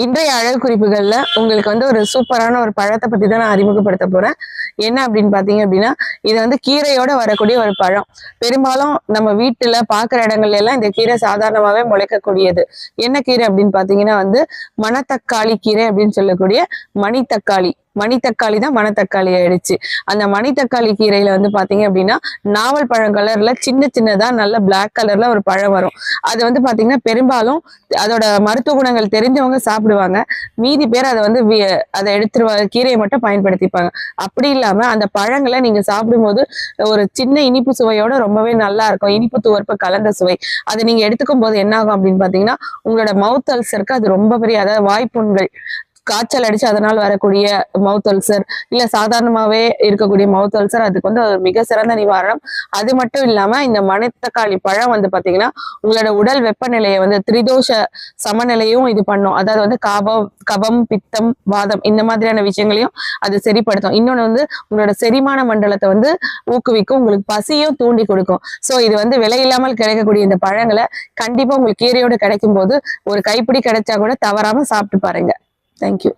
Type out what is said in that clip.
இன்றைய அழகு குறிப்புகள்ல உங்களுக்கு வந்து ஒரு சூப்பரான ஒரு பழத்தை பத்தி தான் நான் அறிமுகப்படுத்த போறேன். என்ன அப்படின்னு பாத்தீங்க அப்படின்னா, இது வந்து கீரையோட வரக்கூடிய ஒரு பழம். பெரும்பாலும் நம்ம வீட்டுல பாக்குற இடங்கள்ல எல்லாம் இந்த கீரை சாதாரணமாவே முளைக்கக்கூடியது. என்ன கீரை அப்படின்னு பாத்தீங்கன்னா வந்து மணத்தக்காளி கீரை அப்படின்னு சொல்லக்கூடிய மணித்தக்காளி. மணித்தக்காளி தான் மணத்தக்காளி ஆயிடுச்சு. அந்த மணித்தக்காளி கீரையில வந்து பாத்தீங்க அப்படின்னா நாவல் பழம் கலர்ல சின்ன சின்னதா நல்ல பிளாக் கலர்ல ஒரு பழம் வரும். அது வந்து பாத்தீங்கன்னா பெரும்பாலும் அதோட மருத்துவ குணங்கள் தெரிஞ்சவங்க சாப்பிடுவாங்க. மீதி பேர் அதை வந்து அதை எடுத்துருவாங்க, கீரையை மட்டும் பயன்படுத்திப்பாங்க. அப்படி இல்லாம அந்த பழங்களை நீங்க சாப்பிடும்போது ஒரு சின்ன இனிப்பு சுவையோட ரொம்பவே நல்லா இருக்கும். இனிப்பு துவர்ப்பு கலந்த சுவை. அதை நீங்க எடுத்துக்கும் போது என்ன ஆகும் அப்படின்னு பாத்தீங்கன்னா உங்களோட மவுத் அல்சருக்கு அது ரொம்ப பெரிய, அதாவது வாய்ப்புண்கள், காய்ச்சல் அடிச்சு அதனால் வரக்கூடிய மவுத் அல்சர், இல்ல சாதாரணமாவே இருக்கக்கூடிய மவுத் அல்சர், அதுக்கு வந்து மிக சிறந்த நிவாரணம். அது மட்டும் இல்லாம இந்த மணத்தக்காளி பழம் வந்து பாத்தீங்கன்னா உங்களோட உடல் வெப்பநிலையை வந்து திரிதோஷ சமநிலையும் இது பண்ணும். அதாவது வந்து கபம், பித்தம், வாதம் இந்த மாதிரியான விஷயங்களையும் அது சரிப்படுத்தும். இன்னொன்னு வந்து உங்களோட செரிமான மண்டலத்தை வந்து ஊக்குவிக்கும், உங்களுக்கு பசியும் தூண்டி கொடுக்கும். சோ இது வந்து விலையில்லாமல் கிடைக்கக்கூடிய இந்த பழங்களை கண்டிப்பா உங்களுக்கு கீரையோடு கிடைக்கும் போது ஒரு கைப்பிடி கிடைச்சா கூட தவறாம சாப்பிட்டு பாருங்க. Thank you.